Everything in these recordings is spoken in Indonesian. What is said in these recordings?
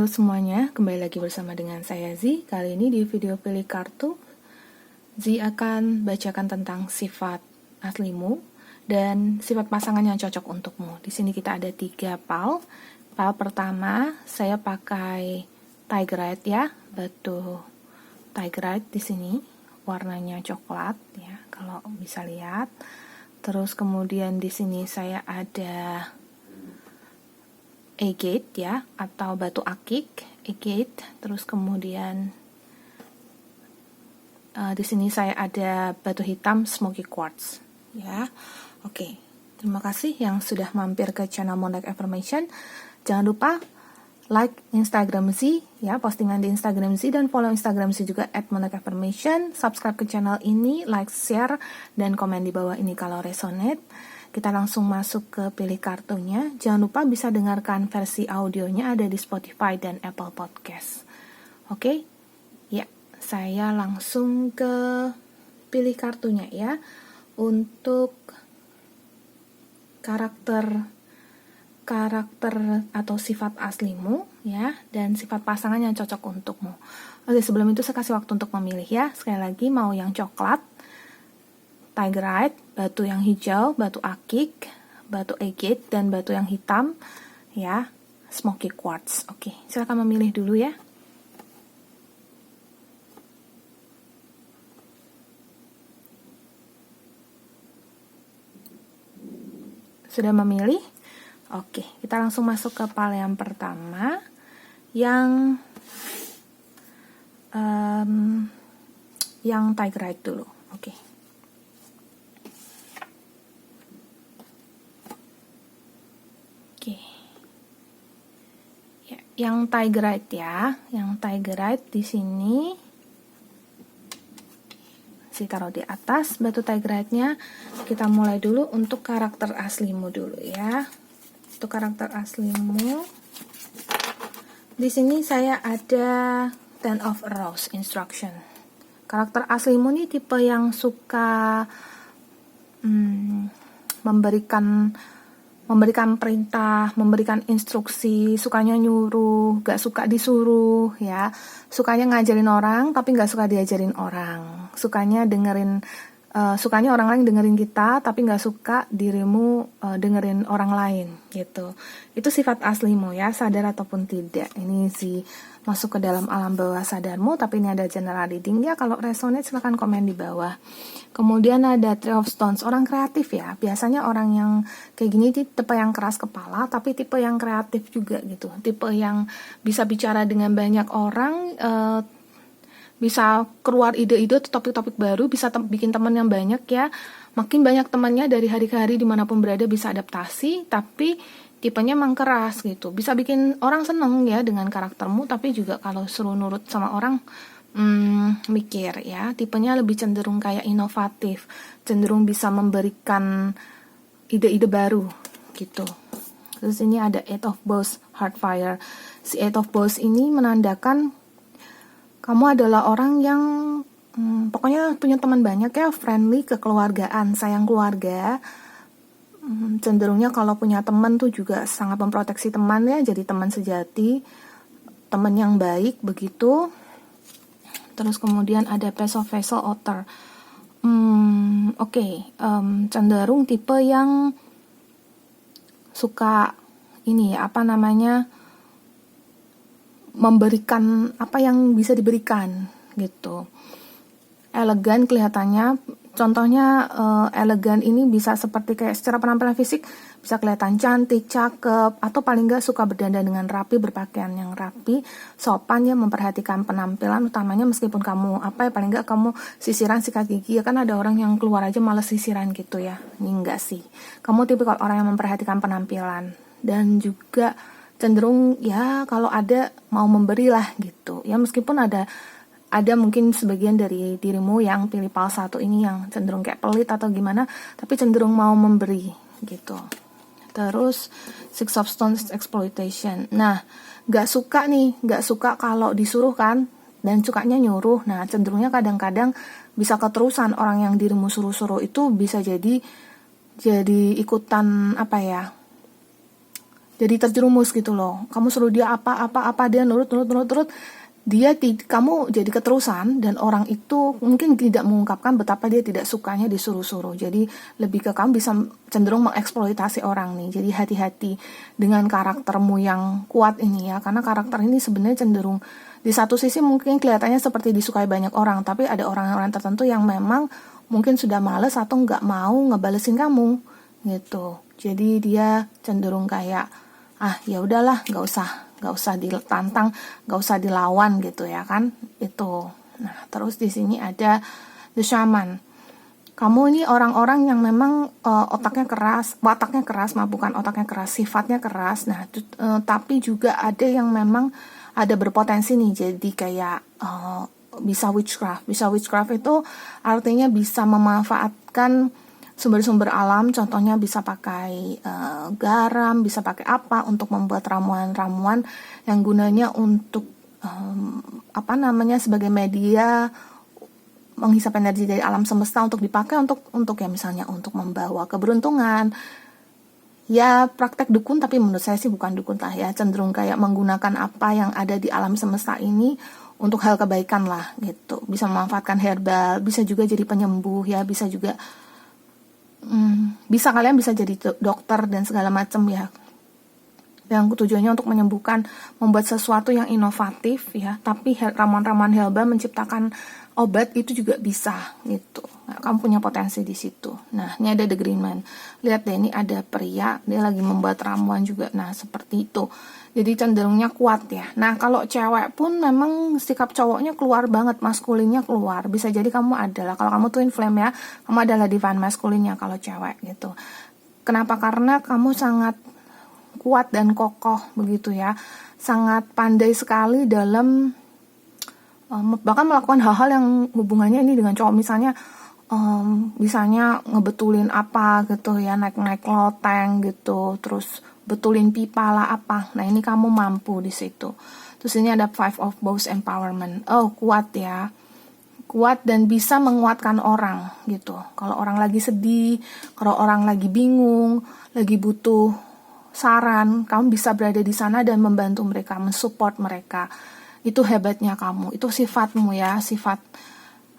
Halo semuanya, kembali lagi bersama dengan saya Z. Kali ini di video pilih kartu, Z akan bacakan tentang sifat aslimu dan sifat pasangan yang cocok untukmu. Di sini kita ada 3 pal. Pal pertama, saya pakai Tigerite ya, batu Tigerite di sini, warnanya coklat ya, kalau bisa lihat. Terus kemudian di sini saya ada agate ya, atau batu akik, agate. Terus kemudian di sini saya ada batu hitam smoky quartz ya. Oke, terima kasih yang sudah mampir ke channel Monarch Affirmation. Jangan lupa like Instagram Z ya, postingan di Instagram Z, dan follow Instagram Z juga @Monarch Affirmation. Subscribe ke channel ini, like, share, dan komen di bawah ini kalau resonate. Kita langsung masuk ke pilih kartunya. Jangan lupa bisa dengarkan versi audionya ada di Spotify dan Apple Podcast. Oke? Ya, saya langsung ke pilih kartunya ya. Untuk karakter atau sifat aslimu ya, dan sifat pasangan yang cocok untukmu. Oke, sebelum itu saya kasih waktu untuk memilih ya. Sekali lagi, mau yang coklat, Tigerite, batu yang hijau, batu akik, batu agate, dan batu yang hitam ya, smoky quartz. Oke, silakan memilih dulu ya. Sudah memilih? Oke, kita langsung masuk ke pal yang pertama, yang Tigerite dulu. Oke. Oke. Ya, yang Tigerite ya, yang Tigerite di sini saya taruh di atas batu Tigerite-nya. Kita mulai dulu untuk karakter aslimu dulu ya. Untuk karakter aslimu, di sini saya ada Ten of Rose instruction. Karakter aslimu nih tipe yang suka memberikan perintah, memberikan instruksi, sukanya nyuruh, gak suka disuruh ya. Sukanya ngajarin orang tapi gak suka diajarin orang. Sukanya sukanya orang lain dengerin kita, tapi nggak suka dirimu dengerin orang lain gitu. Itu sifat aslimu ya, sadar ataupun tidak. Ini sih masuk ke dalam alam bawah sadarmu, tapi ini ada general reading ya. Kalau resonate silahkan komen di bawah. Kemudian ada Three of Stones, orang kreatif ya. Biasanya orang yang kayak gini tipe yang keras kepala, tapi tipe yang kreatif juga gitu. Tipe yang bisa bicara dengan banyak orang, bisa keluar ide-ide, topik-topik baru, bisa bikin teman yang banyak ya. Makin banyak temannya dari hari ke hari dimanapun berada, bisa adaptasi, tapi tipenya emang keras gitu. Bisa bikin orang seneng ya dengan karaktermu, tapi juga kalau suruh nurut sama orang, mikir ya. Tipenya lebih cenderung kayak inovatif, cenderung bisa memberikan ide-ide baru gitu. Terus ini ada Eight of Bowls, Heartfire. Si Eight of Bowls ini menandakan kamu adalah orang yang pokoknya punya teman banyak ya, friendly, kekeluargaan, sayang keluarga. Cenderungnya kalau punya teman tuh juga sangat memproteksi teman ya, jadi teman sejati, teman yang baik begitu. Terus kemudian ada Page of Vessel Otter. Cenderung tipe yang suka ini ya, memberikan apa yang bisa diberikan gitu. Elegan kelihatannya, contohnya elegan ini bisa seperti kayak secara penampilan fisik bisa kelihatan cantik, cakep, atau paling nggak suka berdandan dengan rapi, berpakaian yang rapi, sopan ya, memperhatikan penampilan utamanya. Meskipun kamu paling nggak kamu sisiran, sikat gigi ya, kan ada orang yang keluar aja males sisiran gitu ya. Ini enggak sih, kamu tipikal orang yang memperhatikan penampilan, dan juga cenderung ya kalau ada mau memberilah gitu ya, meskipun ada mungkin sebagian dari dirimu yang pilih pal 1 ini yang cenderung kayak pelit atau gimana, tapi cenderung mau memberi gitu. Terus Six of Stones exploitation. Nah, gak suka kalau disuruh kan, dan sukanya nyuruh. Nah, cenderungnya kadang-kadang bisa keterusan, orang yang dirimu suruh-suruh itu bisa jadi ikutan jadi terjerumus gitu loh. Kamu suruh dia apa dia nurut, kamu jadi keterusan, dan orang itu mungkin tidak mengungkapkan betapa dia tidak sukanya disuruh-suruh. Jadi lebih ke kamu bisa cenderung mengeksploitasi orang nih. Jadi hati-hati dengan karaktermu yang kuat ini ya, karena karakter ini sebenarnya cenderung di satu sisi mungkin kelihatannya seperti disukai banyak orang, tapi ada orang-orang tertentu yang memang mungkin sudah males atau nggak mau ngebalesin kamu gitu. Jadi dia cenderung kayak ya udahlah, nggak usah ditantang, nggak usah dilawan gitu ya kan, itu. Nah terus di sini ada the shaman. Kamu ini orang-orang yang memang wataknya keras, bukan otaknya keras, sifatnya keras. Nah tapi juga ada yang memang ada berpotensi nih jadi kayak bisa witchcraft itu artinya bisa memanfaatkan sumber-sumber alam, contohnya bisa pakai garam, bisa pakai apa untuk membuat ramuan-ramuan yang gunanya untuk sebagai media menghisap energi dari alam semesta untuk dipakai untuk ya misalnya untuk membawa keberuntungan. Ya praktek dukun, tapi menurut saya sih bukan dukun lah ya, cenderung kayak menggunakan apa yang ada di alam semesta ini untuk hal kebaikan lah gitu. Bisa memanfaatkan herbal, bisa juga jadi penyembuh ya, bisa juga bisa kalian bisa jadi dokter dan segala macam ya, yang tujuannya untuk menyembuhkan, membuat sesuatu yang inovatif ya. Tapi ramuan-ramuan herbal menciptakan obat itu juga bisa gitu. Nah, kamu punya potensi di situ. Nah ini ada the green man, lihat deh, ini ada pria, dia lagi membuat ramuan juga. Nah seperti itu, jadi cenderungnya kuat ya. Nah kalau cewek pun memang sikap cowoknya keluar banget, maskulinnya keluar. Bisa jadi kamu adalah, kalau kamu twin flame ya, kamu adalah divine maskulinnya kalau cewek gitu. Kenapa? Karena kamu sangat kuat dan kokoh begitu ya, sangat pandai sekali dalam bahkan melakukan hal-hal yang hubungannya ini dengan cowok. Misalnya ngebetulin apa gitu ya, naik loteng gitu, terus betulin pipa lah apa. Nah ini kamu mampu di situ. Terus ini ada five of Bows empowerment. Kuat ya, kuat dan bisa menguatkan orang gitu. Kalau orang lagi sedih, kalau orang lagi bingung, lagi butuh saran, kamu bisa berada di sana dan membantu mereka, mensupport mereka. Itu hebatnya kamu, itu sifatmu ya, sifat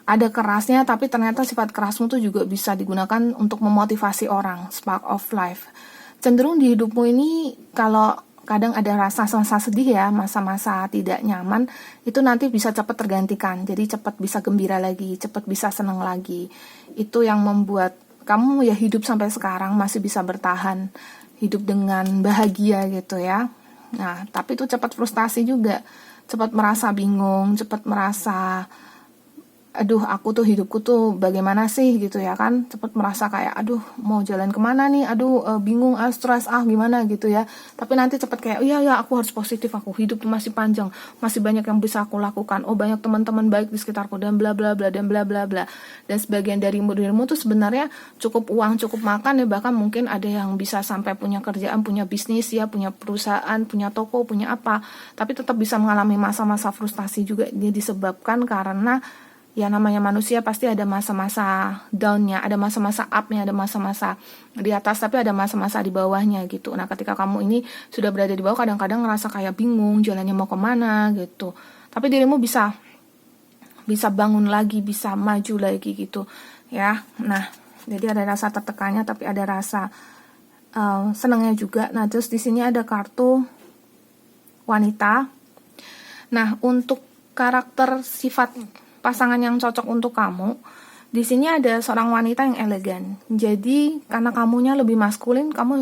ada kerasnya, tapi ternyata sifat kerasmu tuh juga bisa digunakan untuk memotivasi orang, spark of life. Cenderung di hidupmu ini kalau kadang ada rasa sedih ya, masa-masa tidak nyaman, itu nanti bisa cepat tergantikan, jadi cepat bisa gembira lagi, cepat bisa senang lagi. Itu yang membuat kamu ya hidup sampai sekarang masih bisa bertahan, hidup dengan bahagia gitu ya. Nah, tapi itu cepat frustasi juga, cepat merasa bingung, cepat merasa aku tuh hidupku tuh bagaimana sih gitu ya kan, cepet merasa kayak mau jalan kemana nih, bingung, stres, gimana gitu ya. Tapi nanti cepet kayak iya aku harus positif, aku hidup tuh masih panjang, masih banyak yang bisa aku lakukan, banyak teman-teman baik di sekitarku dan bla bla bla dan bla bla bla. Dan sebagian dari dirimu tuh sebenarnya cukup uang, cukup makan ya, bahkan mungkin ada yang bisa sampai punya kerjaan, punya bisnis ya, punya perusahaan, punya toko, punya apa, tapi tetap bisa mengalami masa-masa frustasi juga. Ini disebabkan karena ya namanya manusia pasti ada masa-masa down-nya, ada masa-masa up-nya, ada masa-masa di atas, tapi ada masa-masa di bawahnya gitu. Nah ketika kamu ini sudah berada di bawah, kadang-kadang ngerasa kayak bingung, jalannya mau kemana gitu. Tapi dirimu bisa bangun lagi, bisa maju lagi gitu ya. Nah jadi ada rasa tertekannya, tapi ada rasa senangnya juga. Nah terus di sini ada kartu wanita. Nah untuk karakter sifat pasangan yang cocok untuk kamu, di sini ada seorang wanita yang elegan. Jadi karena kamunya lebih maskulin, kamu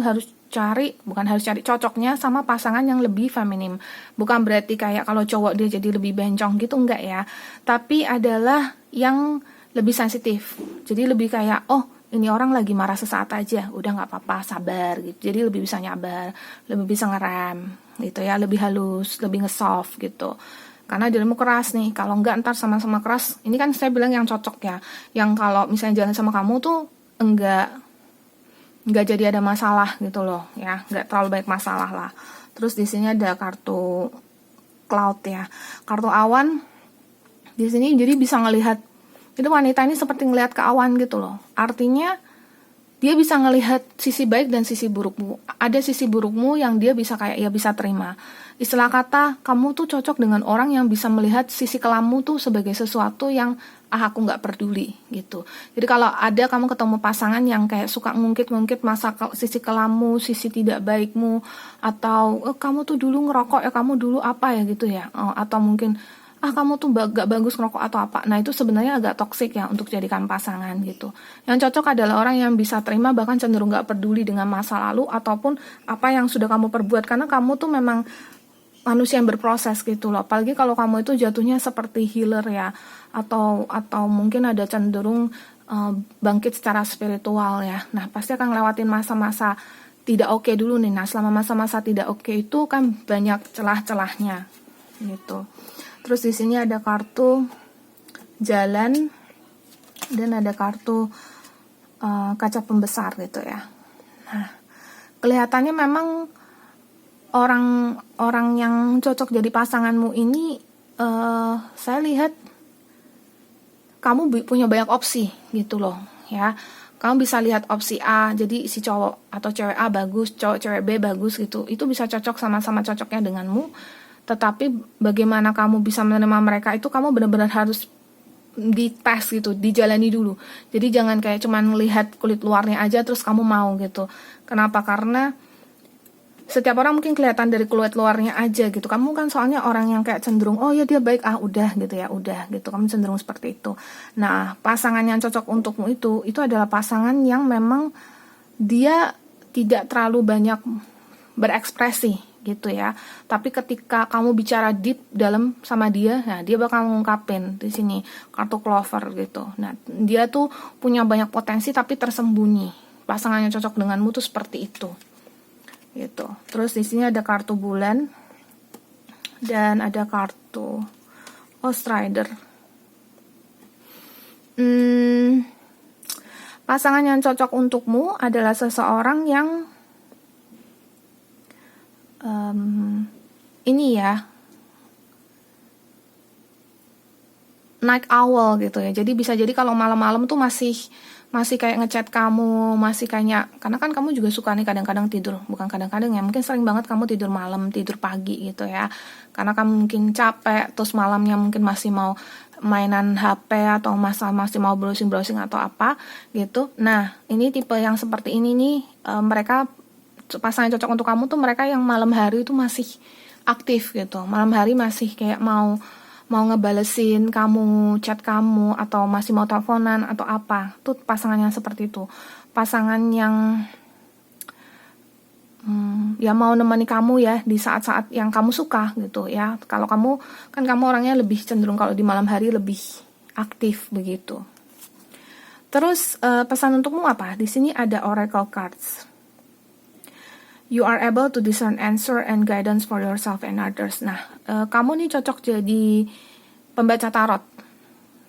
bukan harus cari cocoknya sama pasangan yang lebih feminim. Bukan berarti kayak kalau cowok dia jadi lebih bencong gitu, enggak ya. Tapi adalah yang lebih sensitif. Jadi lebih kayak ini orang lagi marah sesaat aja, udah nggak apa-apa, sabar gitu. Jadi lebih bisa nyabar, lebih bisa ngerem gitu ya, lebih halus, lebih nge-soft gitu. Karena dirimu keras nih, kalau enggak ntar sama-sama keras. Ini kan saya bilang yang cocok ya, yang kalau misalnya jalan sama kamu tuh enggak jadi ada masalah gitu loh ya, enggak terlalu banyak masalah lah. Terus di sini ada kartu cloud ya, kartu awan. Di sini jadi bisa ngelihat, itu wanita ini seperti ngelihat ke awan gitu loh. Artinya dia bisa ngelihat sisi baik dan sisi burukmu. Ada sisi burukmu yang dia bisa kayak ya bisa terima. Istilah kata, kamu tuh cocok dengan orang yang bisa melihat sisi kelammu tuh sebagai sesuatu yang aku nggak peduli gitu. Jadi kalau ada kamu ketemu pasangan yang kayak suka ngungkit-ngungkit sisi kelammu, sisi tidak baikmu, atau kamu tuh dulu ngerokok ya, kamu dulu apa ya gitu ya, atau mungkin kamu tuh gak bagus ngerokok atau apa. Nah itu sebenarnya agak toksik ya untuk jadikan pasangan gitu. Yang cocok adalah orang yang bisa terima, bahkan cenderung gak peduli dengan masa lalu ataupun apa yang sudah kamu perbuat, karena kamu tuh memang manusia yang berproses gitu loh. Apalagi kalau kamu itu jatuhnya seperti healer ya, atau mungkin ada cenderung bangkit secara spiritual ya. Nah pasti akan ngelewatin masa-masa tidak oke dulu nih. Nah selama masa-masa tidak oke itu kan banyak celah-celahnya gitu. Terus di sini ada kartu jalan dan ada kartu kaca pembesar gitu ya. Nah, kelihatannya memang orang yang cocok jadi pasanganmu ini, saya lihat kamu punya banyak opsi gitu loh ya. Kamu bisa lihat opsi A, jadi si cowok atau cewek A bagus, cewek B bagus gitu. Itu bisa cocok, sama-sama cocoknya denganmu. Tetapi bagaimana kamu bisa menerima mereka itu kamu benar-benar harus dites gitu, dijalani dulu. Jadi jangan kayak cuman melihat kulit luarnya aja terus kamu mau gitu. Kenapa? Karena setiap orang mungkin kelihatan dari kulit luarnya aja gitu. Kamu kan soalnya orang yang kayak cenderung, oh ya dia baik, udah gitu ya, udah gitu. Kamu cenderung seperti itu. Nah, pasangan yang cocok untukmu itu adalah pasangan yang memang dia tidak terlalu banyak berekspresi gitu ya. Tapi ketika kamu bicara deep dalam sama dia, nah dia bakal ngungkapin di sini kartu clover gitu. Nah, dia tuh punya banyak potensi tapi tersembunyi. Pasangan yang cocok denganmu tuh seperti itu. Gitu. Terus di sini ada kartu bulan dan ada kartu Strider. Pasangan yang cocok untukmu adalah seseorang yang ini ya, night owl gitu ya. Jadi bisa jadi kalau malam-malam tuh masih kayak ngechat kamu, masih kayak, karena kan kamu juga suka nih kadang-kadang tidur, bukan kadang-kadang ya, mungkin sering banget kamu tidur malam, tidur pagi gitu ya. Karena kamu mungkin capek, terus malamnya mungkin masih mau mainan HP atau masih mau browsing atau apa gitu. Nah, ini tipe yang seperti ini nih, mereka pasangan cocok untuk kamu tuh mereka yang malam hari itu masih aktif gitu. Malam hari masih kayak mau ngebalesin kamu, chat kamu, atau masih mau teleponan atau apa. Tuh pasangan yang seperti itu. Pasangan yang ya mau nemani kamu ya di saat-saat yang kamu suka gitu ya. Kalau kamu orangnya lebih cenderung kalau di malam hari lebih aktif begitu. Terus pesan untukmu apa? Di sini ada Oracle Cards. You are able to discern answer and guidance for yourself and others. Nah, kamu nih cocok jadi pembaca tarot.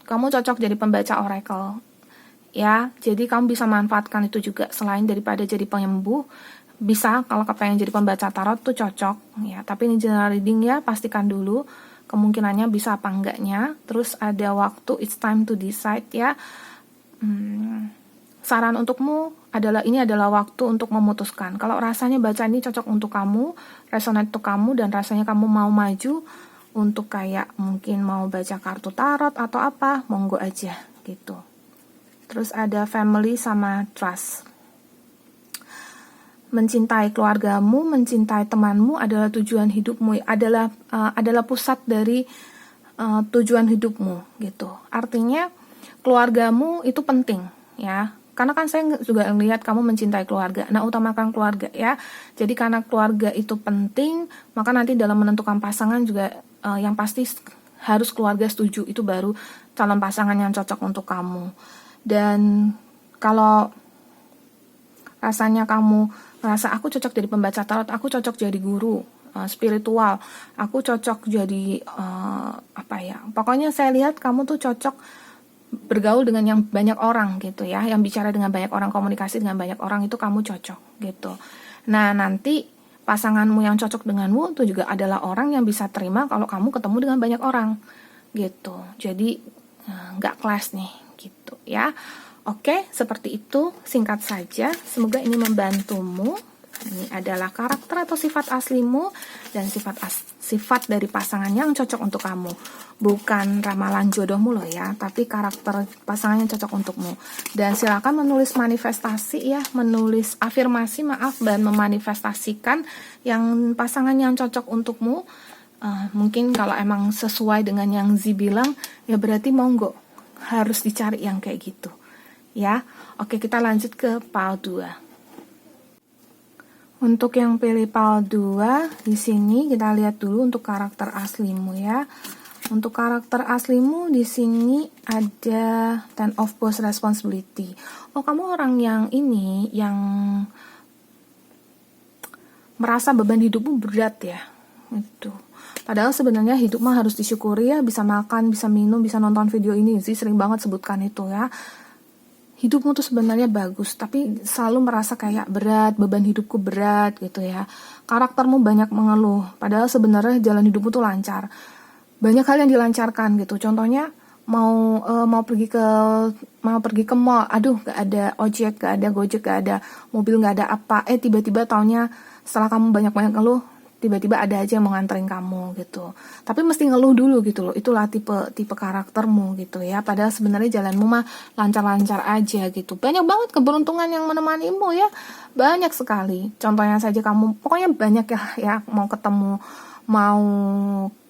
Kamu cocok jadi pembaca oracle. Ya, jadi kamu bisa manfaatkan itu juga. Selain daripada jadi penyembuh, bisa kalau kepengen jadi pembaca tarot tuh cocok. Ya, tapi ini general reading ya, pastikan dulu kemungkinannya bisa apa enggaknya. Terus ada waktu, it's time to decide ya. Saran untukmu ini adalah waktu untuk memutuskan. Kalau rasanya baca ini cocok untuk kamu, resonate untuk kamu, dan rasanya kamu mau maju untuk kayak mungkin mau baca kartu tarot atau apa, monggo aja gitu. Terus ada family sama trust. Mencintai keluargamu, mencintai temanmu adalah tujuan hidupmu, adalah pusat dari tujuan hidupmu gitu. Artinya keluargamu itu penting ya. Karena kan saya juga lihat kamu mencintai keluarga. Nah, utamakan keluarga ya. Jadi karena keluarga itu penting, maka nanti dalam menentukan pasangan juga yang pasti harus keluarga setuju. Itu baru calon pasangan yang cocok untuk kamu. Dan kalau rasanya kamu merasa aku cocok jadi pembaca tarot, aku cocok jadi guru spiritual, aku cocok jadi pokoknya saya lihat kamu tuh cocok bergaul dengan yang banyak orang gitu ya, yang bicara dengan banyak orang, komunikasi dengan banyak orang, itu kamu cocok gitu. Nah, nanti pasanganmu yang cocok denganmu itu juga adalah orang yang bisa terima kalau kamu ketemu dengan banyak orang gitu. Jadi nggak clash nih gitu ya. Oke, seperti itu singkat saja. Semoga ini membantumu. Ini adalah karakter atau sifat aslimu dan sifat dari pasangan yang cocok untuk kamu. Bukan ramalan jodohmu loh ya, tapi karakter pasangan yang cocok untukmu. Dan silakan menulis manifestasi ya, menulis afirmasi dan memanifestasikan yang pasangan yang cocok untukmu. Mungkin kalau emang sesuai dengan yang Z bilang, ya berarti monggo harus dicari yang kayak gitu. Ya, oke, kita lanjut ke PAL 2. Untuk yang pilih PAL 2, di sini kita lihat dulu untuk karakter aslimu ya. Untuk karakter aslimu di sini ada Ten of Boss Responsibility. Oh, kamu orang yang ini, yang merasa beban hidupmu berat ya. Itu. Padahal sebenarnya hidup mah harus disyukuri ya, bisa makan, bisa minum, bisa nonton video ini sih, sering banget sebutkan itu ya. Hidupmu tuh sebenarnya bagus, tapi selalu merasa kayak berat, beban hidupku berat gitu ya. Karaktermu banyak mengeluh, padahal sebenarnya jalan hidupmu tuh lancar. Banyak hal yang dilancarkan gitu. Contohnya mau pergi ke mall, aduh gak ada ojek, gak ada gojek, gak ada mobil, gak ada apa. Tiba-tiba taunya setelah kamu banyak-banyak ngeluh, tiba-tiba ada aja yang mau nganterin kamu gitu. Tapi mesti ngeluh dulu gitu loh. Itulah tipe karaktermu gitu ya. Padahal sebenarnya jalanmu mah lancar-lancar aja gitu. Banyak banget keberuntungan yang menemanimu ya. Banyak sekali. Contohnya saja kamu, pokoknya banyak ya mau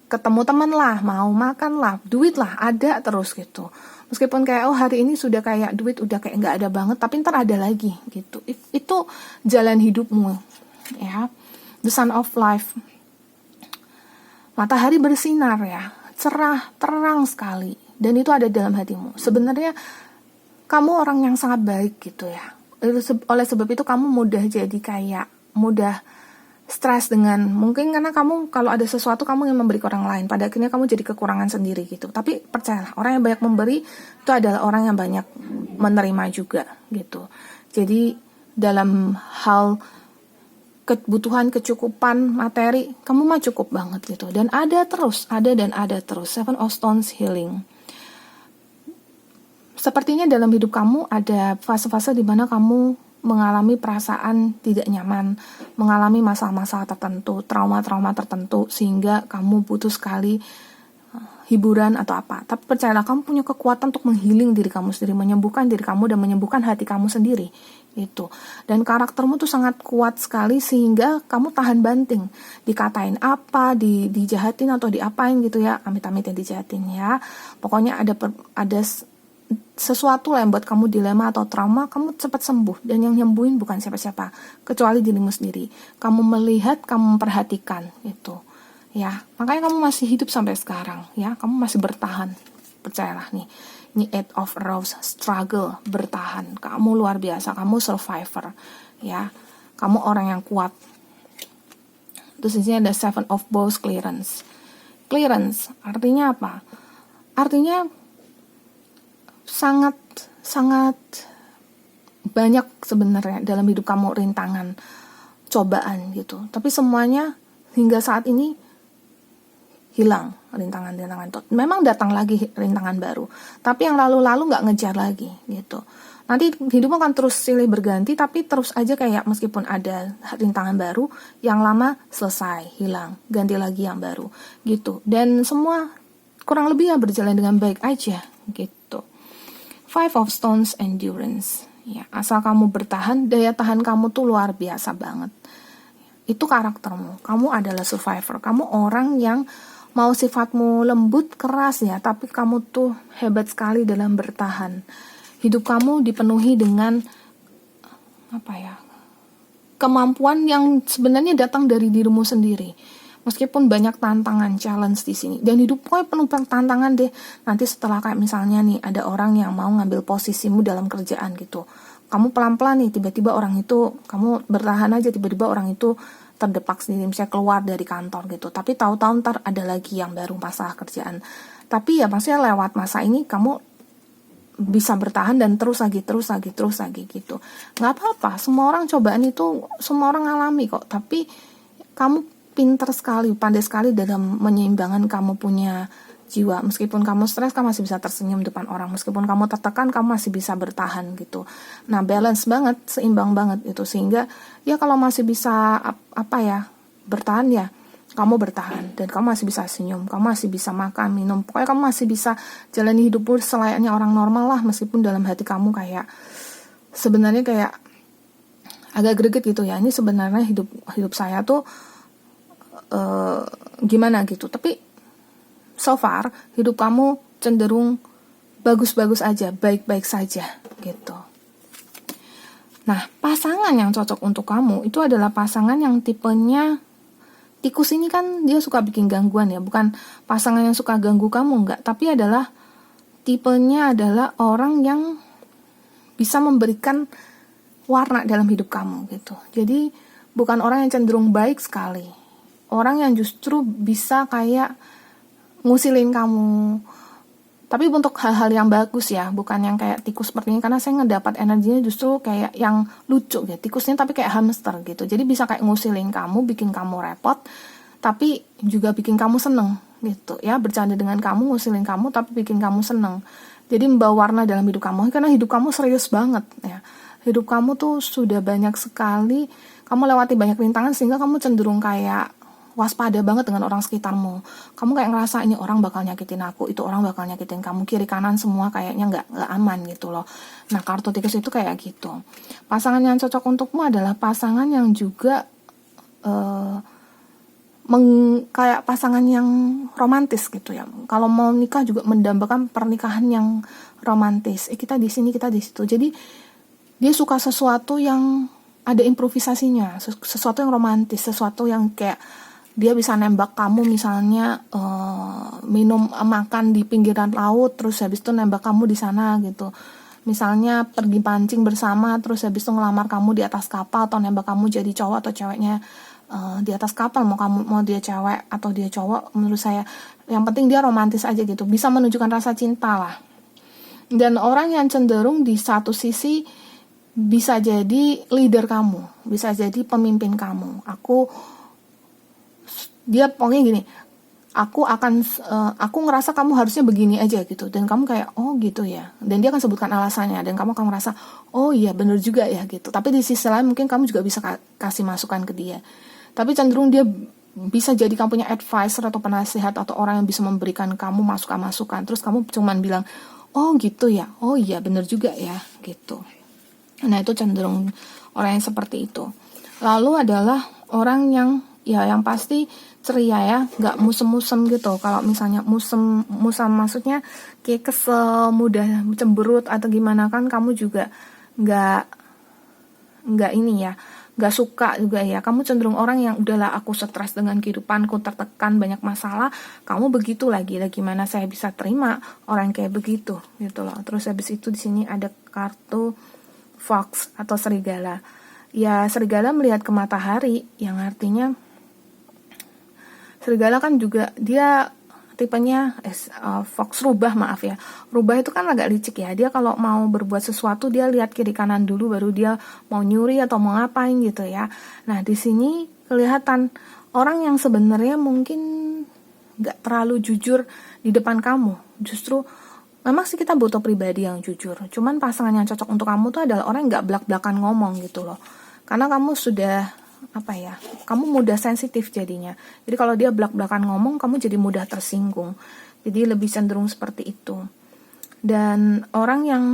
ketemu teman lah, mau makan lah, duit lah ada terus gitu. Meskipun kayak hari ini sudah kayak duit udah kayak nggak ada banget, tapi ntar ada lagi gitu. Itu jalan hidupmu ya. The sun of life. Matahari bersinar ya, cerah, terang sekali. Dan itu ada dalam hatimu. Sebenarnya kamu orang yang sangat baik gitu ya. Oleh sebab itu kamu mudah stres dengan, mungkin karena kamu kalau ada sesuatu kamu yang memberi ke orang lain, pada akhirnya kamu jadi kekurangan sendiri gitu. Tapi percayalah, orang yang banyak memberi itu adalah orang yang banyak menerima juga gitu. Jadi dalam hal kebutuhan, kecukupan materi, kamu mah cukup banget gitu. Dan ada terus. Seven of Stones healing. Sepertinya dalam hidup kamu ada fase-fase di mana kamu mengalami perasaan tidak nyaman, mengalami masalah-masalah tertentu, trauma-trauma tertentu, sehingga kamu butuh sekali hiburan atau apa. Tapi percayalah, kamu punya kekuatan untuk menghealing diri kamu sendiri, menyembuhkan diri kamu dan menyembuhkan hati kamu sendiri. Itu. Dan karaktermu tuh sangat kuat sekali sehingga kamu tahan banting. Dikatain apa, dijahatin atau diapain gitu ya. Amit-amit yang dijahatin ya. Pokoknya ada sesuatu lah yang buat kamu dilema atau trauma, kamu cepat sembuh. Dan yang nyembuhin bukan siapa-siapa, kecuali dirimu sendiri. Kamu melihat, kamu memperhatikan itu. Ya, makanya kamu masih hidup sampai sekarang ya. Kamu masih bertahan. Percayalah nih. Ini 8 of Rose, struggle, bertahan. Kamu luar biasa, kamu survivor ya. Kamu orang yang kuat. Terus di sini ada 7 of Bows, clearance. Clearance artinya apa? Artinya sangat banyak sebenarnya dalam hidup kamu rintangan, cobaan gitu. Tapi semuanya hingga saat ini hilang rintangan-rintangan itu. Memang datang lagi rintangan baru, tapi yang lalu-lalu nggak ngejar lagi gitu. Nanti hidupmu akan terus silih berganti, tapi terus aja kayak meskipun ada rintangan baru, yang lama selesai, hilang, ganti lagi yang baru gitu. Dan semua kurang lebih ya berjalan dengan baik aja gitu. 5 of Stones, endurance. Ya, asal kamu bertahan, daya tahan kamu tuh luar biasa banget. Itu karaktermu. Kamu adalah survivor. Kamu orang yang mau sifatmu lembut, keras ya, tapi kamu tuh hebat sekali dalam bertahan. Hidup kamu dipenuhi dengan kemampuan yang sebenarnya datang dari dirimu sendiri. Meskipun banyak tantangan, challenge di sini. Dan hidup kamu penuh tantangan deh. Nanti setelah kayak misalnya nih, ada orang yang mau ngambil posisimu dalam kerjaan gitu. Kamu pelan-pelan nih, tiba-tiba orang itu, kamu bertahan aja, tiba-tiba orang itu terdepak sendiri, misalnya keluar dari kantor gitu. Tapi tahu-tahu ntar ada lagi yang baru masalah kerjaan. Tapi ya maksudnya lewat masa ini kamu bisa bertahan dan terus lagi gitu. Nggak apa-apa, semua orang cobaan itu semua orang alami kok. Tapi kamu pinter sekali, pandai sekali dalam menyeimbangkan kamu punya jiwa. Meskipun kamu stres, kamu masih bisa tersenyum depan orang. Meskipun kamu tertekan, kamu masih bisa bertahan gitu. Nah, balance banget, seimbang banget itu. Sehingga ya kalau masih bisa bertahan ya kamu bertahan, dan kamu masih bisa senyum, kamu masih bisa makan, minum, pokoknya kamu masih bisa jalani hidupmu selayaknya orang normal lah, meskipun dalam hati kamu kayak sebenarnya kayak agak greget gitu ya, ini sebenarnya hidup saya tuh gimana gitu. Tapi so far hidup kamu cenderung bagus-bagus aja, baik-baik saja gitu. Nah, pasangan yang cocok untuk kamu itu adalah pasangan yang tipenya tikus. Ini kan dia suka bikin gangguan ya, bukan pasangan yang suka ganggu kamu, enggak, tapi adalah tipenya adalah orang yang bisa memberikan warna dalam hidup kamu gitu. Jadi bukan orang yang cenderung baik sekali, orang yang justru bisa kayak ngusilin kamu, tapi untuk hal-hal yang bagus ya, bukan yang kayak tikus seperti ini, karena saya ngedapat energinya justru kayak yang lucu ya, tikusnya tapi kayak hamster gitu. Jadi bisa kayak ngusilin kamu, bikin kamu repot, tapi juga bikin kamu seneng gitu ya, bercanda dengan kamu, ngusilin kamu, tapi bikin kamu seneng. Jadi membawa warna dalam hidup kamu, karena hidup kamu serius banget ya. Hidup kamu tuh sudah banyak sekali, kamu lewati banyak rintangan, sehingga kamu cenderung kayak waspada banget dengan orang sekitarmu. Kamu kayak ngerasa ini orang bakal nyakitin aku, itu orang bakal nyakitin kamu, kiri kanan semua kayaknya nggak aman gitu loh. Nah, kartu tikus itu kayak gitu. Pasangan yang cocok untukmu adalah pasangan yang juga kayak pasangan yang romantis gitu ya. Kalau mau nikah juga mendambakan pernikahan yang romantis. Kita di sini, kita di situ. Jadi dia suka sesuatu yang ada improvisasinya, sesuatu yang romantis, sesuatu yang kayak dia bisa nembak kamu misalnya makan di pinggiran laut, terus habis itu nembak kamu di sana gitu. Misalnya pergi pancing bersama, terus habis itu ngelamar kamu di atas kapal, atau nembak kamu jadi cowok atau ceweknya di atas kapal, mau dia cewek atau dia cowok. Menurut saya yang penting dia romantis aja gitu, bisa menunjukkan rasa cinta lah. Dan orang yang cenderung di satu sisi bisa jadi leader kamu, bisa jadi pemimpin kamu. Dia pokoknya gini, aku ngerasa kamu harusnya begini aja gitu, dan kamu kayak oh gitu ya, dan dia akan sebutkan alasannya, dan kamu akan ngerasa oh iya bener juga ya gitu. Tapi di sisi lain mungkin kamu juga bisa kasih masukan ke dia, tapi cenderung dia bisa jadi kamu punya advisor atau penasihat, atau orang yang bisa memberikan kamu masukan-masukan, terus kamu cuman bilang oh gitu ya, oh iya bener juga ya gitu. Nah, itu cenderung orang yang seperti itu. Lalu adalah orang yang pasti ceria ya, nggak musem-musem gitu. Kalau misalnya musem maksudnya kayak kesel, mudah cemberut atau gimana, kan kamu juga nggak ini ya, nggak suka juga ya. Kamu cenderung orang yang udahlah, aku stres dengan kehidupanku, tertekan banyak masalah, kamu begitu lagi gimana saya bisa terima orang kayak begitu gitu loh. Terus habis itu di sini ada kartu fox atau serigala. Ya, serigala melihat ke matahari, yang artinya serigala kan juga dia tipenya fox rubah, maaf ya. Rubah itu kan agak licik ya. Dia kalau mau berbuat sesuatu dia lihat kiri kanan dulu, baru dia mau nyuri atau mau ngapain gitu ya. Nah, di sini kelihatan orang yang sebenarnya mungkin nggak terlalu jujur di depan kamu. Justru memang sih kita butuh pribadi yang jujur. Cuman pasangan yang cocok untuk kamu tuh adalah orang yang nggak belak-belakan ngomong gitu loh. Karena kamu sudah kamu mudah sensitif jadinya. Jadi kalau dia belak-belakan ngomong, kamu jadi mudah tersinggung. Jadi lebih cenderung seperti itu. Dan orang yang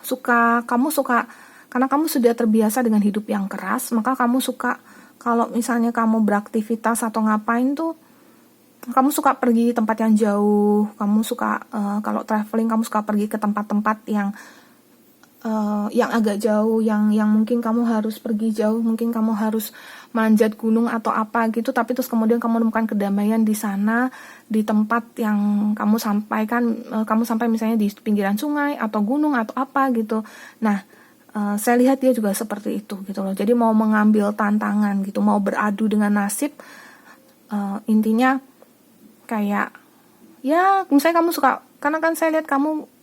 kamu suka, karena kamu sudah terbiasa dengan hidup yang keras, maka kamu suka kalau misalnya kamu beraktivitas atau ngapain tuh, kamu suka pergi tempat yang jauh. Kamu suka kalau traveling, kamu suka pergi ke tempat-tempat yang agak jauh, yang mungkin kamu harus pergi jauh, mungkin kamu harus manjat gunung atau apa gitu, tapi terus kemudian kamu menemukan kedamaian di sana, di tempat yang kamu sampai misalnya di pinggiran sungai atau gunung atau apa gitu. Nah, saya lihat dia juga seperti itu gitu loh. Jadi mau mengambil tantangan gitu, mau beradu dengan nasib. Intinya kayak ya misalnya kamu suka, karena kan saya lihat kamu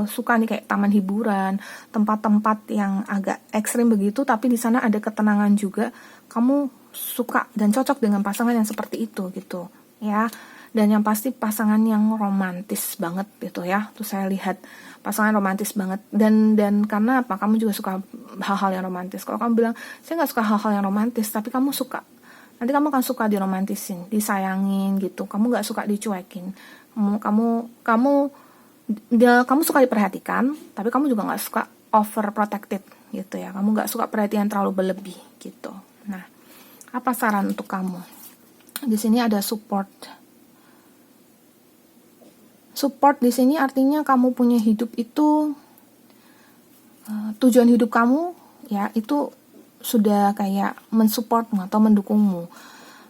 suka nih kayak taman hiburan, tempat-tempat yang agak ekstrim begitu, tapi di sana ada ketenangan juga. Kamu suka dan cocok dengan pasangan yang seperti itu gitu ya. Dan yang pasti pasangan yang romantis banget gitu ya. Tuh saya lihat pasangan romantis banget. Dan karena apa? Kamu juga suka hal-hal yang romantis. Kalau kamu bilang, saya nggak suka hal-hal yang romantis, tapi kamu suka. Nanti kamu akan suka diromantisin, disayangin gitu. Kamu nggak suka dicuekin. Kamu suka diperhatikan, tapi kamu juga nggak suka overprotected gitu ya. Kamu nggak suka perhatian terlalu berlebih gitu. Nah, apa saran untuk kamu? Di sini ada support. Support di sini artinya kamu punya hidup itu, tujuan hidup kamu ya itu sudah kayak mensupportmu atau mendukungmu.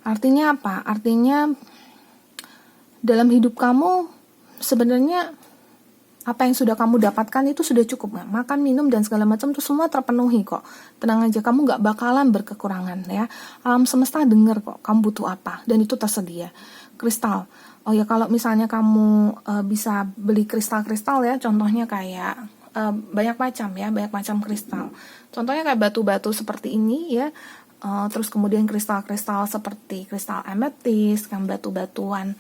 Artinya apa? Artinya dalam hidup kamu sebenarnya apa yang sudah kamu dapatkan itu sudah cukup. Makan, minum, dan segala macam itu semua terpenuhi kok. Tenang aja, kamu gak bakalan berkekurangan ya. Alam semesta denger kok kamu butuh apa, dan itu tersedia. Kristal, oh ya kalau misalnya kamu bisa beli kristal-kristal ya, contohnya kayak banyak macam kristal. Contohnya kayak batu-batu seperti ini ya. Terus kemudian kristal-kristal seperti kristal ametis, kan batu-batuan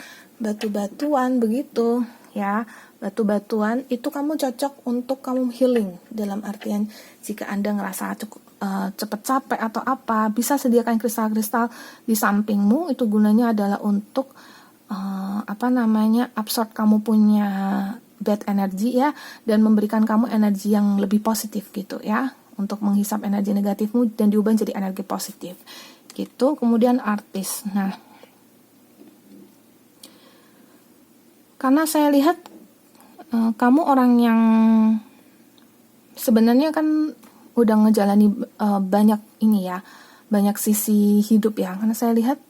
begitu ya. Batu-batuan itu kamu cocok untuk kamu healing, dalam artian jika Anda ngerasa cukup cepet capek atau apa, bisa sediakan kristal-kristal di sampingmu. Itu gunanya adalah untuk absorb kamu punya bad energy ya, dan memberikan kamu energi yang lebih positif gitu ya, untuk menghisap energi negatifmu dan diubah jadi energi positif gitu. Kemudian artis, nah karena saya lihat kamu orang yang sebenarnya kan udah ngejalani banyak ini ya, banyak sisi hidup ya, karena saya lihat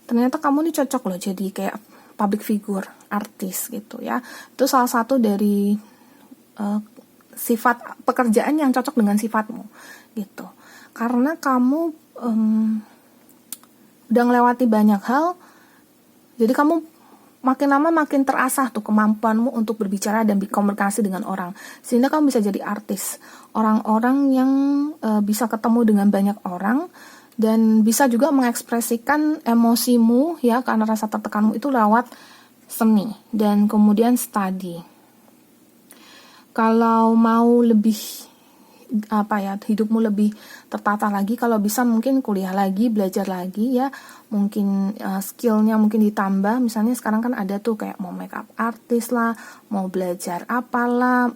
ternyata kamu nih cocok loh jadi kayak public figure, artis gitu ya. Itu salah satu dari sifat pekerjaan yang cocok dengan sifatmu gitu. Karena kamu udah ngelewati banyak hal, jadi kamu makin lama makin terasah tuh kemampuanmu untuk berbicara dan berkomunikasi dengan orang, sehingga kamu bisa jadi artis. Orang-orang yang bisa ketemu dengan banyak orang dan bisa juga mengekspresikan emosimu ya, karena rasa tertekanmu itu lewat seni dan kemudian study. Kalau mau lebih hidupmu lebih tertata lagi, kalau bisa mungkin kuliah lagi, belajar lagi ya, mungkin skillnya mungkin ditambah. Misalnya sekarang kan ada tuh kayak mau makeup artist lah, mau belajar apalah,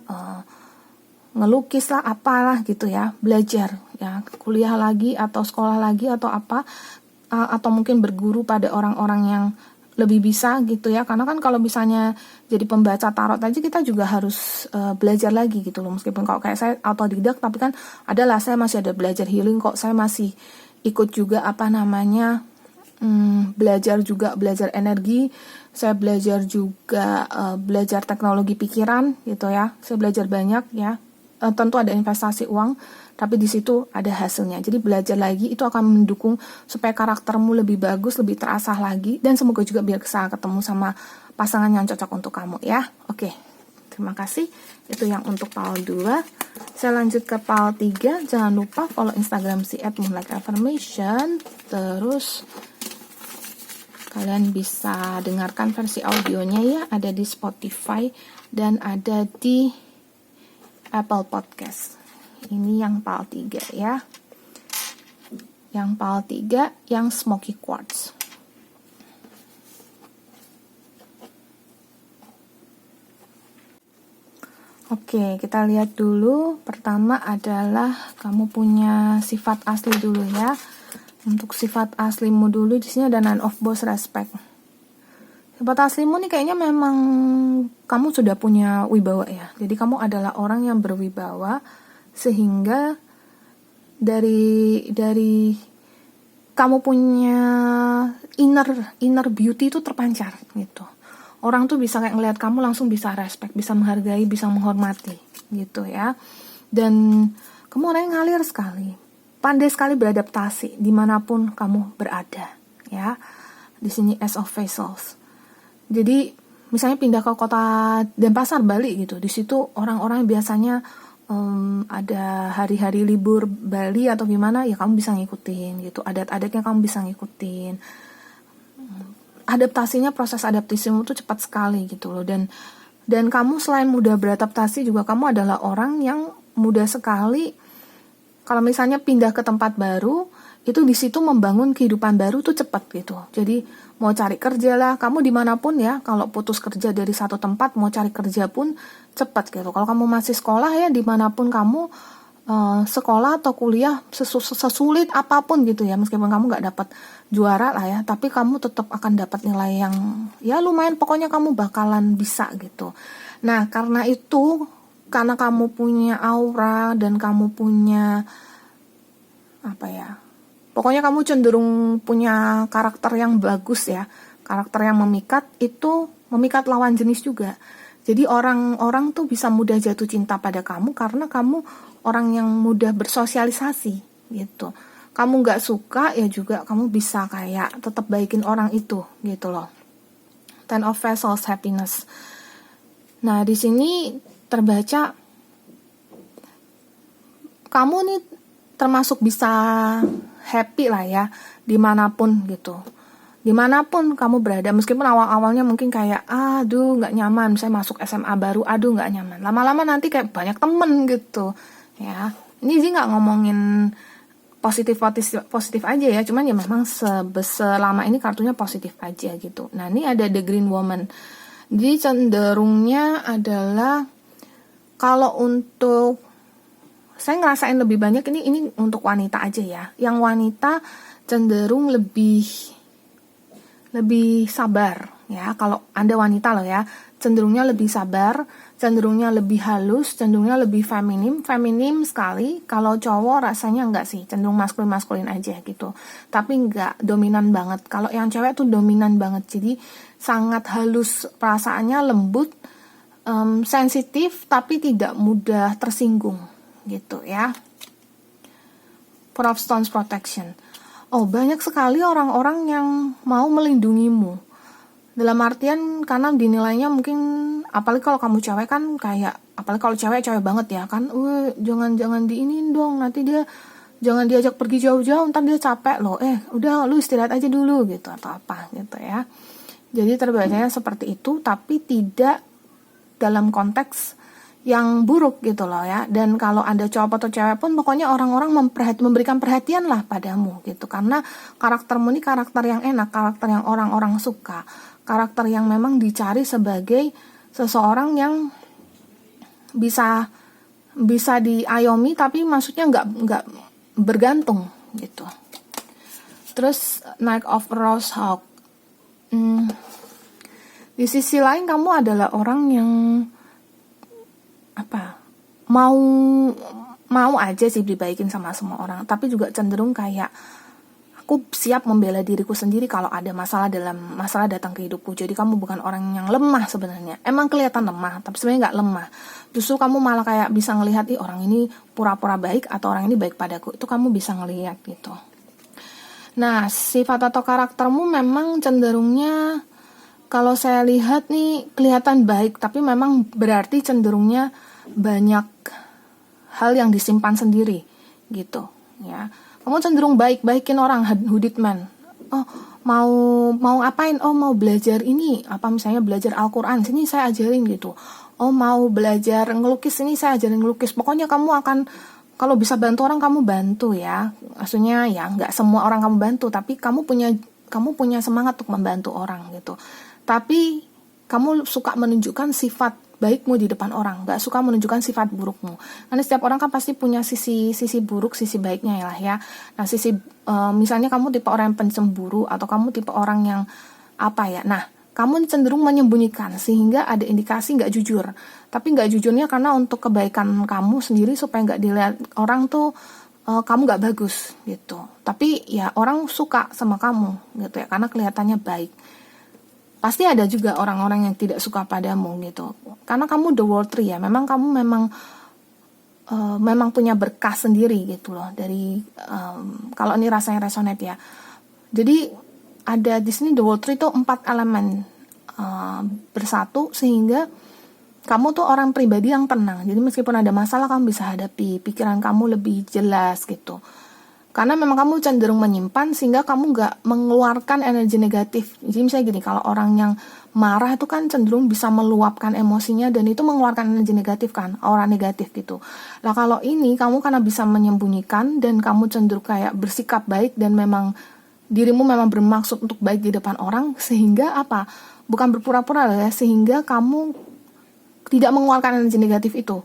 ngelukis lah, apalah gitu ya, belajar ya, kuliah lagi atau sekolah lagi atau apa, atau mungkin berguru pada orang-orang yang lebih bisa gitu ya. Karena kan kalau misalnya jadi pembaca tarot aja kita juga harus belajar lagi gitu loh. Meskipun kalau kayak saya autodidak, tapi kan adalah saya masih ada belajar healing kok. Saya masih ikut juga belajar energi. Saya belajar juga belajar teknologi pikiran gitu ya. Saya belajar banyak ya. Tentu ada investasi uang, tapi di situ ada hasilnya. Jadi belajar lagi itu akan mendukung supaya karaktermu lebih bagus, lebih terasah lagi, dan semoga juga biar bisa ketemu sama pasangan yang cocok untuk kamu ya. Oke, terima kasih. Itu yang untuk PAL 2. Saya lanjut ke PAL 3. Jangan lupa follow Instagram si @moonlight_affirmation. Terus kalian bisa dengarkan versi audionya ya, ada di Spotify dan ada di Apple Podcast. Ini yang PAL 3 ya. Yang PAL 3 yang Smoky Quartz. Oke, kita lihat dulu. Pertama adalah kamu punya sifat asli dulu ya. Untuk sifat aslimu dulu di sini ada Nine of Boss, respect. Sifat aslimu nih kayaknya memang kamu sudah punya wibawa ya. Jadi kamu adalah orang yang berwibawa, sehingga dari kamu punya inner beauty itu terpancar gitu. Orang tuh bisa kayak ngelihat kamu langsung bisa respect, bisa menghargai, bisa menghormati gitu ya. Dan kamu orang yang ngalir sekali, pandai sekali beradaptasi dimanapun kamu berada ya. Di sini Ace of Vessels. Jadi misalnya pindah ke kota Denpasar, Bali gitu, di situ orang-orang biasanya ada hari-hari libur Bali atau gimana ya, kamu bisa ngikutin gitu, adat-adatnya kamu bisa ngikutin. proses adaptasimu tuh cepat sekali gitu loh. Dan kamu selain mudah beradaptasi juga kamu adalah orang yang mudah sekali kalau misalnya pindah ke tempat baru, itu di situ membangun kehidupan baru tuh cepat gitu. Jadi mau cari kerja lah, kamu dimanapun ya, kalau putus kerja dari satu tempat, mau cari kerja pun cepat gitu. Kalau kamu masih sekolah ya, dimanapun kamu sekolah atau kuliah, sesulit apapun gitu ya, meskipun kamu nggak dapat juara lah ya, tapi kamu tetap akan dapat nilai yang ya lumayan, pokoknya kamu bakalan bisa gitu. Nah, karena kamu punya aura dan kamu punya pokoknya kamu cenderung punya karakter yang bagus ya, karakter yang memikat, itu memikat lawan jenis juga. Jadi orang-orang tuh bisa mudah jatuh cinta pada kamu karena kamu orang yang mudah bersosialisasi gitu. Kamu nggak suka ya juga kamu bisa kayak tetap baikin orang itu gitu loh. Ten of Vessels, happiness. Nah, di sini terbaca kamu nih termasuk bisa happy lah ya dimanapun gitu. Dimanapun kamu berada, meskipun awal-awalnya mungkin kayak aduh nggak nyaman, misalnya masuk SMA baru, aduh nggak nyaman, lama-lama nanti kayak banyak temen gitu ya. Ini sih nggak ngomongin positif aja ya, cuman ya memang selama ini kartunya positif aja gitu. Nah, ini ada the green woman, jadi cenderungnya adalah kalau untuk saya ngerasain lebih banyak ini untuk wanita aja ya, yang wanita cenderung lebih sabar ya. Kalau Anda wanita loh ya, cenderungnya lebih sabar, cenderungnya lebih halus, cenderungnya lebih feminim sekali. Kalau cowok rasanya enggak sih, cenderung maskulin aja gitu, tapi enggak dominan banget. Kalau yang cewek tuh dominan banget, jadi sangat halus, perasaannya lembut, sensitif, tapi tidak mudah tersinggung gitu ya. Four of Stones, protection. Banyak sekali orang-orang yang mau melindungimu. Dalam artian karena dinilainya mungkin, apalagi kalau kamu cewek kan kayak, apalagi kalau cewek banget ya kan, jangan diinin dong, nanti dia jangan diajak pergi jauh-jauh, ntar dia capek loh, udah lu istirahat aja dulu gitu, atau apa gitu ya. Jadi terbacanya seperti itu, tapi tidak dalam konteks yang buruk gitu loh ya. Dan kalau Anda cowok atau cewek pun pokoknya orang-orang memberikan perhatian lah padamu gitu, karena karaktermu ini karakter yang enak, karakter yang orang-orang suka, karakter yang memang dicari sebagai seseorang yang bisa diayomi, tapi maksudnya nggak bergantung gitu. Terus Knight of Rose Hawk. Di sisi lain kamu adalah orang yang mau aja sih dibaikin sama semua orang, tapi juga cenderung kayak aku siap membela diriku sendiri kalau ada masalah datang ke hidupku. Jadi kamu bukan orang yang lemah sebenarnya. Emang kelihatan lemah, tapi sebenarnya nggak lemah. Justru kamu malah kayak bisa ngelihat orang ini pura-pura baik atau orang ini baik padaku. Itu kamu bisa ngelihat gitu. Nah, sifat atau karaktermu memang cenderungnya kalau saya lihat nih kelihatan baik, tapi memang berarti cenderungnya banyak hal yang disimpan sendiri gitu ya. Kamu cenderung baikin orang, hooded man. Mau ngapain? Mau belajar ini, misalnya belajar Al-Quran, sini saya ajarin gitu. Mau belajar ngelukis, ini saya ajarin ngelukis. Pokoknya kamu akan, kalau bisa bantu orang kamu bantu ya. Maksudnya ya nggak semua orang kamu bantu, tapi kamu punya semangat untuk membantu orang gitu. Tapi kamu suka menunjukkan sifat baikmu di depan orang, nggak suka menunjukkan sifat burukmu. Karena setiap orang kan pasti punya sisi buruk, sisi baiknya ya. Nah, misalnya kamu tipe orang yang pencemburu atau kamu tipe orang yang Nah, kamu cenderung menyembunyikan sehingga ada indikasi nggak jujur. Tapi nggak jujurnya karena untuk kebaikan kamu sendiri supaya nggak dilihat orang tuh kamu nggak bagus gitu. Tapi ya orang suka sama kamu gitu ya karena kelihatannya baik. Pasti ada juga orang-orang yang tidak suka padamu gitu. Karena kamu the world tree ya. Memang kamu memang punya berkah sendiri gitu loh. Dari kalau ini rasanya resonate ya. Jadi ada di sini the world tree itu 4 elemen bersatu sehingga kamu tuh orang pribadi yang tenang. Jadi meskipun ada masalah kamu bisa hadapi, pikiran kamu lebih jelas gitu. Karena memang kamu cenderung menyimpan sehingga kamu nggak mengeluarkan energi negatif. Jadi misalnya gini, kalau orang yang marah itu kan cenderung bisa meluapkan emosinya dan itu mengeluarkan energi negatif kan, aura negatif gitu. Nah kalau ini kamu karena bisa menyembunyikan dan kamu cenderung kayak bersikap baik dan memang dirimu memang bermaksud untuk baik di depan orang, sehingga apa? Bukan berpura-pura ya, sehingga kamu tidak mengeluarkan energi negatif itu.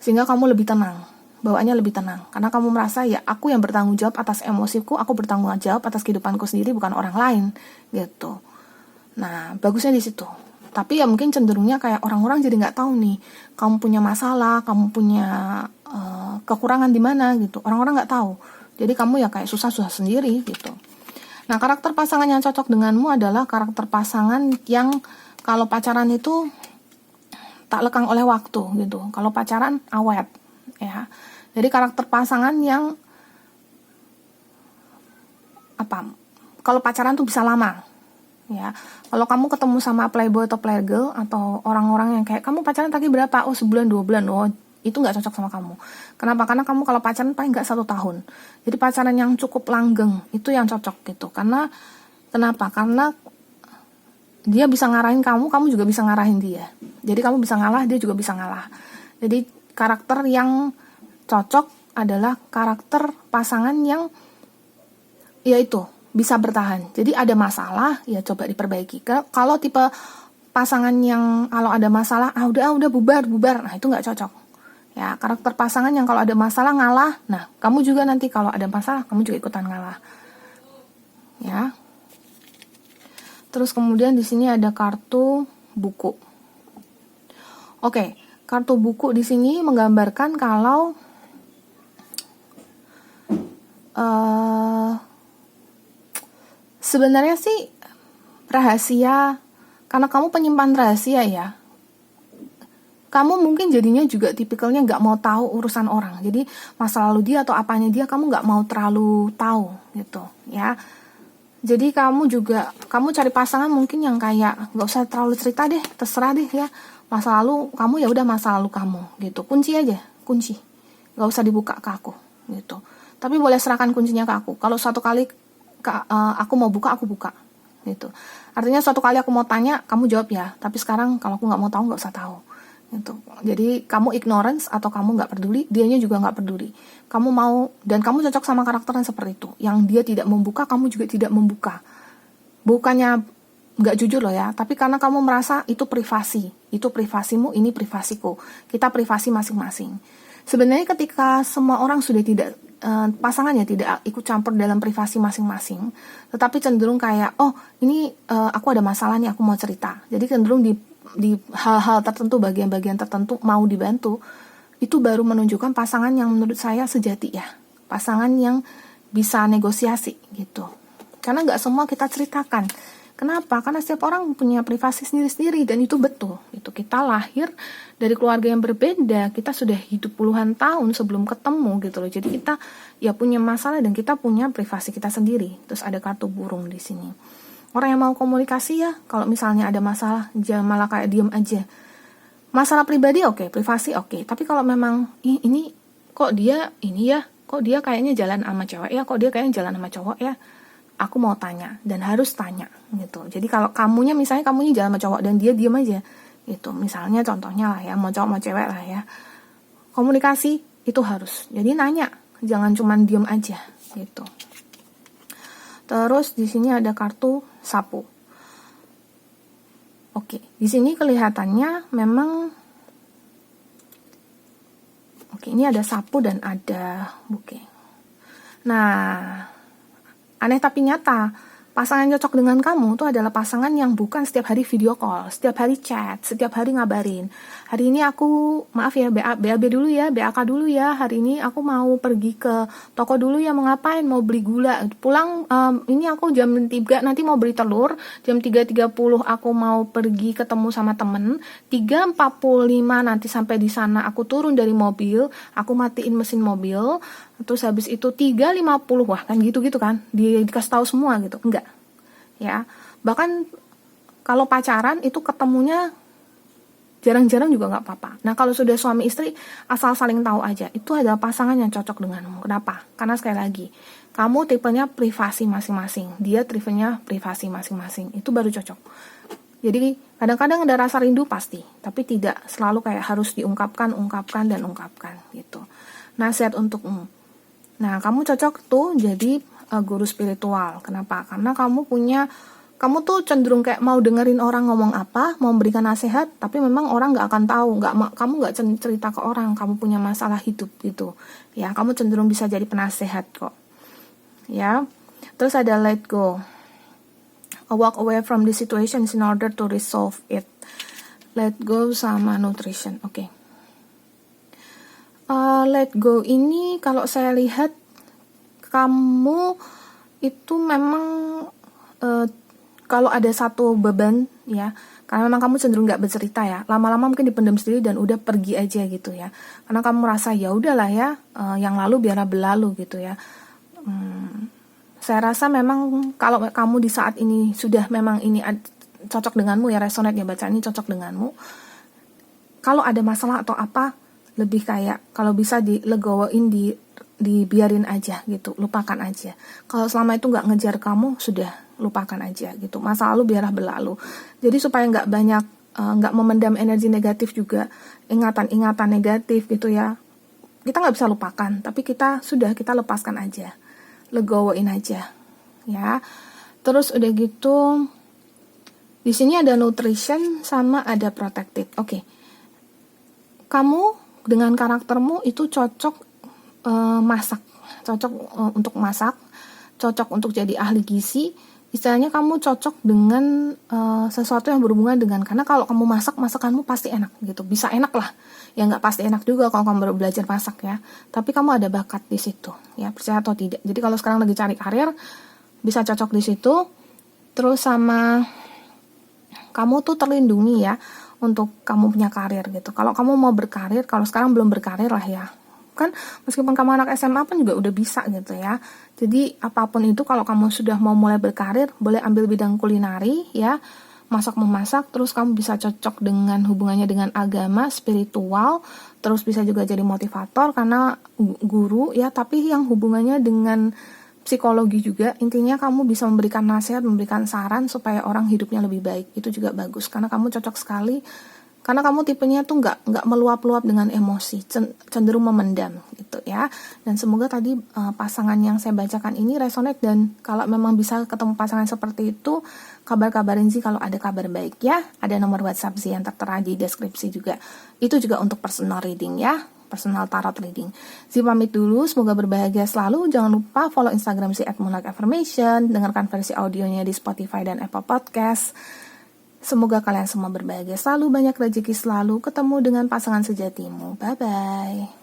Sehingga kamu lebih tenang. Bawaannya lebih tenang, karena kamu merasa ya aku yang bertanggung jawab atas emosiku, aku bertanggung jawab atas kehidupanku sendiri, bukan orang lain gitu. Nah bagusnya di situ. Tapi ya mungkin cenderungnya kayak orang-orang jadi nggak tahu nih kamu punya masalah, kamu punya kekurangan di mana gitu, orang-orang nggak tahu, jadi kamu ya kayak susah-susah sendiri gitu. Nah karakter pasangan yang cocok denganmu adalah karakter pasangan yang kalau pacaran itu tak lekang oleh waktu gitu, kalau pacaran awet ya. Jadi karakter pasangan yang apa? Kalau pacaran tuh bisa lama. Ya. Kalau kamu ketemu sama playboy atau playgirl atau orang-orang yang kayak kamu pacaran tadi berapa? Oh, sebulan, 2 bulan. Oh, itu nggak cocok sama kamu. Kenapa? Karena kamu kalau pacaran paling nggak 1 tahun. Jadi pacaran yang cukup langgeng itu yang cocok gitu. Karena kenapa? Karena dia bisa ngarahin kamu, kamu juga bisa ngarahin dia. Jadi kamu bisa ngalah, dia juga bisa ngalah. Jadi karakter yang cocok adalah karakter pasangan yang yaitu bisa bertahan. Jadi ada masalah ya coba diperbaiki. Kalau tipe pasangan yang kalau ada masalah udah bubar. Nah, itu nggak cocok. Ya, karakter pasangan yang kalau ada masalah ngalah. Nah, kamu juga nanti kalau ada masalah kamu juga ikutan ngalah. Ya. Terus kemudian di sini ada kartu buku. Oke, kartu buku di sini menggambarkan kalau sebenarnya sih rahasia, karena kamu penyimpan rahasia ya, kamu mungkin jadinya juga tipikalnya nggak mau tahu urusan orang. Jadi masa lalu dia atau apanya dia kamu nggak mau terlalu tahu gitu ya. Jadi kamu cari pasangan mungkin yang kayak nggak usah terlalu cerita deh, terserah deh ya. Masa lalu kamu ya udah masa lalu kamu gitu. Kunci aja, kunci. Nggak usah dibuka ke aku gitu. Tapi boleh serahkan kuncinya ke aku. Kalau suatu kali aku mau buka, aku buka gitu. Artinya suatu kali aku mau tanya, kamu jawab ya. Tapi sekarang kalau aku nggak mau tahu, nggak usah tahu gitu. Jadi kamu ignorance atau kamu nggak peduli, dianya juga nggak peduli. Kamu mau dan kamu cocok sama karakter yang seperti itu. Yang dia tidak membuka, kamu juga tidak membuka. Bukannya nggak jujur loh ya, tapi karena kamu merasa itu privasi. Itu privasimu, ini privasiku. Kita privasi masing-masing. Sebenarnya ketika semua orang sudah tidak pasangannya tidak ikut campur dalam privasi masing-masing, tetapi cenderung kayak ini aku ada masalah nih, aku mau cerita. Jadi cenderung di hal-hal tertentu, bagian-bagian tertentu mau dibantu, itu baru menunjukkan pasangan yang menurut saya sejati ya, pasangan yang bisa negosiasi gitu. Karena nggak semua kita ceritakan. Kenapa? Karena setiap orang punya privasi sendiri-sendiri dan itu betul. Itu kita lahir dari keluarga yang berbeda, kita sudah hidup puluhan tahun sebelum ketemu gitu loh. Jadi kita ya punya masalah dan kita punya privasi kita sendiri. Terus ada kartu burung di sini. Orang yang mau komunikasi ya, kalau misalnya ada masalah jangan malah kayak diem aja. Masalah pribadi oke, privasi oke. Tapi kalau memang ini kok dia ini ya, kok dia kayaknya jalan sama cewek ya, kok dia kayaknya jalan sama cowok ya. Aku mau tanya dan harus tanya gitu. Jadi kalau misalnya kamunya jalan sama cowok dan dia diem aja gitu. Misalnya contohnya lah ya, mau cowok mau cewek lah ya. Komunikasi itu harus. Jadi nanya, jangan cuma diem aja gitu. Terus di sini ada kartu sapu. Oke, di sini kelihatannya memang ini ada sapu dan ada buke. Nah, aneh tapi nyata, pasangan cocok dengan kamu itu adalah pasangan yang bukan setiap hari video call, setiap hari chat, setiap hari ngabarin. Hari ini aku, maaf ya, BAB dulu ya, BAK dulu ya, hari ini aku mau pergi ke toko dulu ya, mau ngapain, mau beli gula. Pulang, ini aku jam 3 nanti mau beli telur, jam 3.30 aku mau pergi ketemu sama temen, 3.45 nanti sampai di sana aku turun dari mobil, aku matiin mesin mobil, terus habis itu 3.50, wah kan gitu-gitu kan, dikasih tahu semua gitu, enggak ya. Bahkan kalau pacaran itu ketemunya Jarang-jarang juga nggak apa-apa. Nah, kalau sudah suami istri, asal saling tahu aja. Itu adalah pasangan yang cocok denganmu. Kenapa? Karena sekali lagi, kamu tipenya privasi masing-masing. Dia tipenya privasi masing-masing. Itu baru cocok. Jadi, kadang-kadang ada rasa rindu pasti. Tapi tidak selalu kayak harus diungkapkan, ungkapkan gitu. Nasihat untukmu. Nah, kamu cocok tuh jadi guru spiritual. Kenapa? Karena kamu tuh cenderung kayak mau dengerin orang ngomong apa, mau memberikan nasihat, tapi memang orang nggak akan tahu, kamu nggak cerita ke orang, kamu punya masalah hidup gitu, ya kamu cenderung bisa jadi penasehat kok, ya. Terus ada let go, walk away from the situation in order to resolve it. Let go sama nutrition, oke. Let go ini kalau saya lihat kamu itu memang kalau ada satu beban ya, karena memang kamu cenderung nggak bercerita ya, lama-lama mungkin dipendam sendiri dan udah pergi aja gitu ya, karena kamu merasa ya udahlah ya, yang lalu biarlah berlalu gitu ya. Saya rasa memang kalau kamu di saat ini sudah memang ini cocok denganmu ya, resonate ya, bacaan ini cocok denganmu. Kalau ada masalah atau apa, lebih kayak kalau bisa dilegowoin, dibiarin aja gitu, lupakan aja. Kalau selama itu nggak ngejar kamu, sudah lupakan aja gitu. Masa lalu biarlah berlalu. Jadi supaya nggak banyak, nggak memendam energi negatif juga, ingatan-ingatan negatif gitu ya. Kita nggak bisa lupakan, tapi kita lepaskan aja, legowoin aja, ya. Terus udah gitu, di sini ada nutrition sama ada protected. Oke. Kamu dengan karaktermu itu cocok masak, cocok untuk masak, cocok untuk jadi ahli gizi. Istilahnya kamu cocok dengan sesuatu yang berhubungan dengan, karena kalau kamu masakanmu pasti enak gitu, bisa enak lah. Ya nggak pasti enak juga kalau kamu baru belajar masak ya, tapi kamu ada bakat di situ ya, percaya atau tidak. Jadi kalau sekarang lagi cari karir, bisa cocok di situ. Terus sama kamu tuh terlindungi ya untuk kamu punya karir gitu. Kalau kamu mau berkarir, kalau sekarang belum berkarir lah ya, kan meskipun kamu anak SMA pun juga udah bisa gitu ya. Jadi apapun itu, kalau kamu sudah mau mulai berkarir, boleh ambil bidang kulinari ya, masak-memasak, terus kamu bisa cocok dengan hubungannya dengan agama, spiritual, terus bisa juga jadi motivator karena guru ya, tapi yang hubungannya dengan psikologi juga. Intinya kamu bisa memberikan nasihat, memberikan saran supaya orang hidupnya lebih baik. Itu juga bagus karena kamu cocok sekali. Karena kamu tipenya tuh nggak meluap-luap dengan emosi, cenderung memendam gitu ya. Dan semoga tadi pasangan yang saya bacakan ini resonate, dan kalau memang bisa ketemu pasangan seperti itu, kabarin Zi kalau ada kabar baik ya. Ada nomor WhatsApp Zi yang tertera di deskripsi juga. Itu juga untuk personal reading ya, personal tarot reading. Zi pamit dulu, semoga berbahagia selalu. Jangan lupa follow Instagram Zi @moonlight_affirmation, dengarkan versi audionya di Spotify dan Apple Podcast. Semoga kalian semua berbahagia selalu, banyak rezeki selalu, ketemu dengan pasangan sejatimu. Bye-bye.